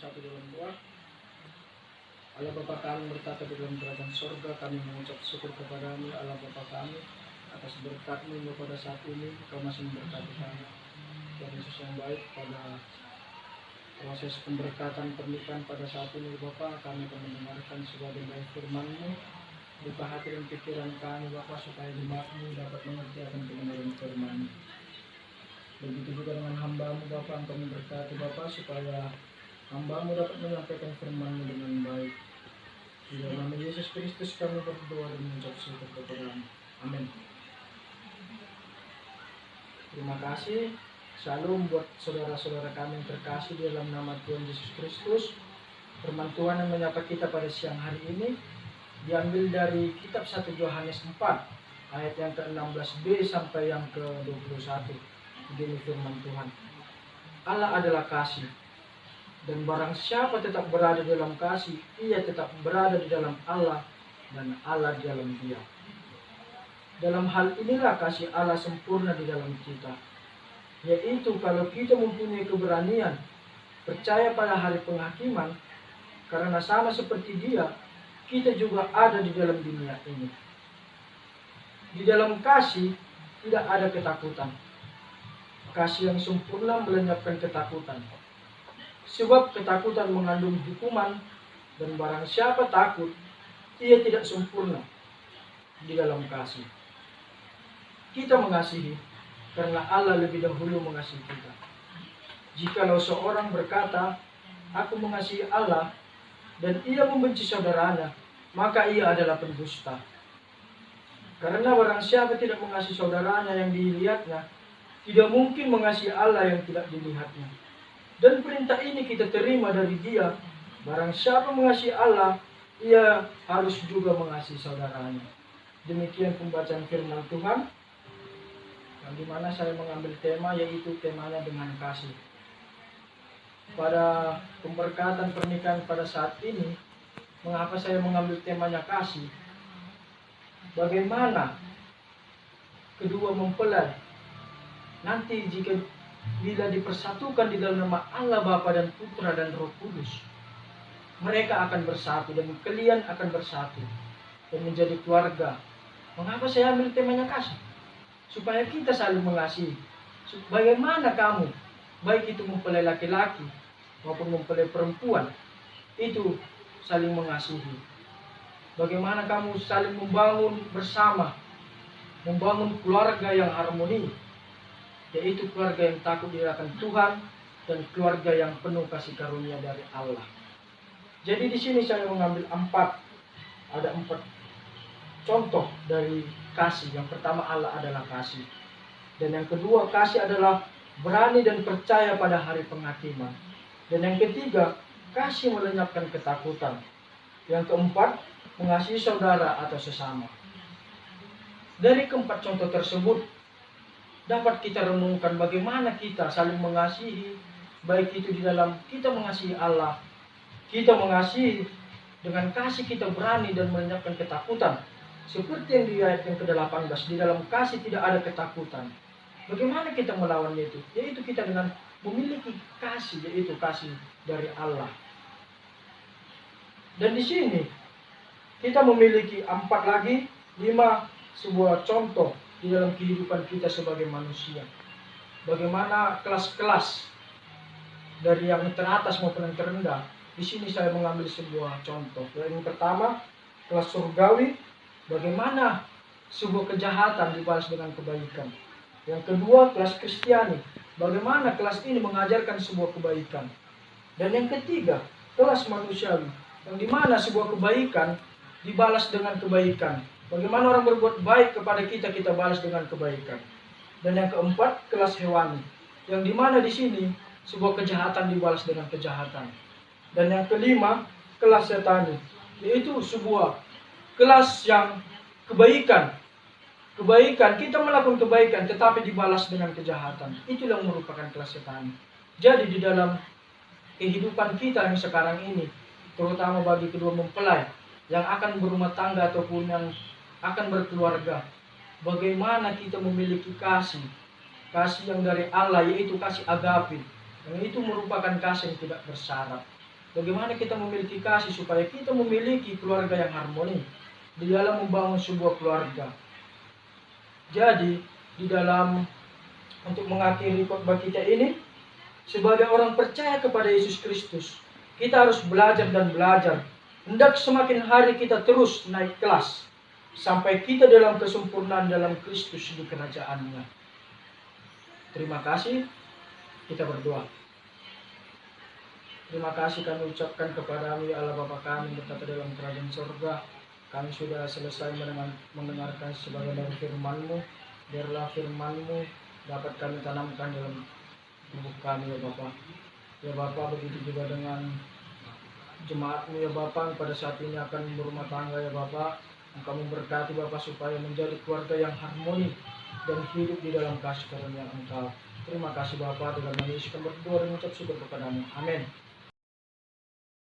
bersatu dalam doa. Allah Bapa kami berkata di dalam kerajaan surga, kami mengucap syukur kepada-Mu Allah Bapa kami atas berkat-Mu pada saat ini. Kau masih memberkati kami. Tuhan Yesus yang baik, pada proses pemberkatan pernikahan pada saat ini Bapa, kami akan mendengarkan sebagai baik firman-Mu. Buka hati dan pikiran kami Bapa, supaya jemaat-Mu dapat mengerti akan kebenaran firman-Mu. Begitu juga dengan hamba-Mu Bapa, Engkau memberkati Bapa, supaya hamba-Mu dapat menyampaikan firman-Mu dengan baik. Di dalam nama Yesus Kristus kami berdoa dan mengucap syukur kepada-Mu. Amin. Terima kasih. Shalom buat saudara-saudara kami yang terkasih di dalam nama Tuhan Yesus Kristus. Firman Tuhan yang menyapa kita pada siang hari ini diambil dari kitab 1 Yohanes 4 ayat yang ke-16b sampai yang ke-21. Begini firman Tuhan. Allah adalah kasih. Dan barang siapa tetap berada dalam kasih, ia tetap berada di dalam Allah dan Allah di dalam dia. Dalam hal inilah kasih Allah sempurna di dalam kita, yaitu kalau kita mempunyai keberanian percaya pada hari penghakiman, karena sama seperti Dia, kita juga ada di dalam dunia ini. Di dalam kasih tidak ada ketakutan. Kasih yang sempurna melenyapkan ketakutan. Sebab ketakutan mengandung hukuman, dan barang siapa takut, ia tidak sempurna di dalam kasih. Kita mengasihi karena Allah lebih dahulu mengasihi kita. Jikalau seorang berkata, aku mengasihi Allah, dan ia membenci saudaranya, maka ia adalah pendusta. Karena barang siapa tidak mengasihi saudaranya yang dilihatnya, tidak mungkin mengasihi Allah yang tidak dilihatnya. Dan perintah ini kita terima dari Dia, barang siapa mengasihi Allah, ia harus juga mengasihi saudaranya. Demikian pembacaan firman Tuhan, yang dimana saya mengambil tema, yaitu temanya dengan kasih. Pada pemberkatan pernikahan pada saat ini, mengapa saya mengambil temanya kasih? Bagaimana kedua mempelai nanti jika bila dipersatukan di dalam nama Allah Bapa dan Putra dan Roh Kudus, mereka akan bersatu dan kalian akan bersatu dan menjadi keluarga. Mengapa saya ambil temanya kasih? Supaya kita saling mengasihi. Bagaimana kamu, baik itu mempelai laki-laki maupun mempelai perempuan, itu saling mengasihi. Bagaimana kamu saling membangun bersama, membangun keluarga yang harmoni, yaitu keluarga yang takut akan Tuhan dan keluarga yang penuh kasih karunia dari Allah. Jadi di sini saya mengambil ada empat contoh dari kasih. Yang pertama, Allah adalah kasih. Dan yang kedua, kasih adalah berani dan percaya pada hari penghakiman. Dan yang ketiga, kasih melenyapkan ketakutan. Yang keempat, mengasihi saudara atau sesama. Dari keempat contoh tersebut, dapat kita renungkan bagaimana kita saling mengasihi, baik itu di dalam kita mengasihi Allah, kita mengasihi dengan kasih kita berani dan melenyapkan ketakutan. Seperti yang di ayat yang ke-18, di dalam kasih tidak ada ketakutan. Bagaimana kita melawannya itu? Yaitu kita dengan memiliki kasih, yaitu kasih dari Allah. Dan di sini kita memiliki 5 sebuah contoh di dalam kehidupan kita sebagai manusia. Bagaimana kelas-kelas dari yang teratas maupun yang terendah. Di sini saya mengambil sebuah contoh. Yang pertama, kelas surgawi, bagaimana sebuah kejahatan dibalas dengan kebaikan. Yang kedua, kelas Kristiani, bagaimana kelas ini mengajarkan sebuah kebaikan. Dan yang ketiga, kelas manusiawi, yang dimana sebuah kebaikan dibalas dengan kebaikan. Bagaimana orang berbuat baik kepada kita, kita balas dengan kebaikan. Dan yang keempat, kelas hewani, yang dimana di sini sebuah kejahatan dibalas dengan kejahatan. Dan yang kelima, kelas setani, yaitu sebuah kelas yang kebaikan. Kebaikan, kita melakukan kebaikan tetapi dibalas dengan kejahatan. Itulah yang merupakan kelas setani. Jadi di dalam kehidupan kita yang sekarang ini, terutama bagi kedua mempelai yang akan berumah tangga ataupun yang akan berkeluarga, bagaimana kita memiliki kasih yang dari Allah, yaitu kasih agape, yang itu merupakan kasih yang tidak bersyarat. Bagaimana kita memiliki kasih supaya kita memiliki keluarga yang harmoni di dalam membangun sebuah keluarga. Jadi, di dalam untuk mengakhiri khotbah kita ini, sebagai orang percaya kepada Yesus Kristus, kita harus belajar dan belajar. Hendak semakin hari kita terus naik kelas, sampai kita dalam kesempurnaan dalam Kristus di kerajaan-Nya. Terima kasih, kita berdoa. Terima kasih kami ucapkan kepada-Mu, ya Allah Bapa kami berkata dalam kerajaan surga. Kami sudah selesai mendengarkan sebagian dari firman-Mu. Biarlah firman-Mu dapat kami tanamkan dalam tubuh kami, ya Bapa. Ya Bapa, begitu juga dengan jemaat-Mu, ya Bapa, pada saat ini akan berumah tangga, ya Bapa. Engkau memberkati Bapa supaya menjadi keluarga yang harmoni dan hidup di dalam kasih karunia Engkau. Terima kasih Bapa, dalam nama Yesus kami berdoa dan mengucap syukur kepada-Mu. Amin.